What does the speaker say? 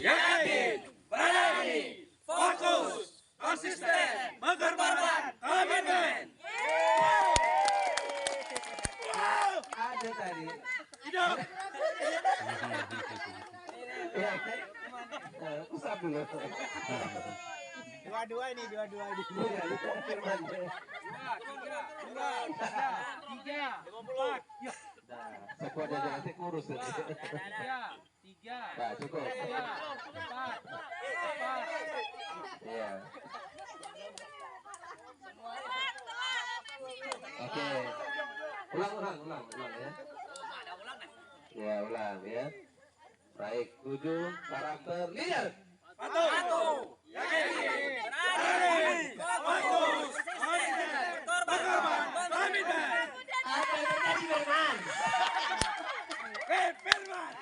yakin, berani, fokus, konsisten, berkorban, komitmen. Ada tadi. Hidup. Ya, usap dulu. Dua-dua ini. Iya, dikonfirman. Tiga, empat, Nah, sekuat aja nanti kurus tadi. tiga, Nah, cukup. empat. Iya. Oke. Ulang ya. Ya, ulang ya. Baik, 7 karakter lihat. Satu, yakin, berani, fokus, konsisten, berkorban, komitmen. Apa yang terjadi, Firman? Firman.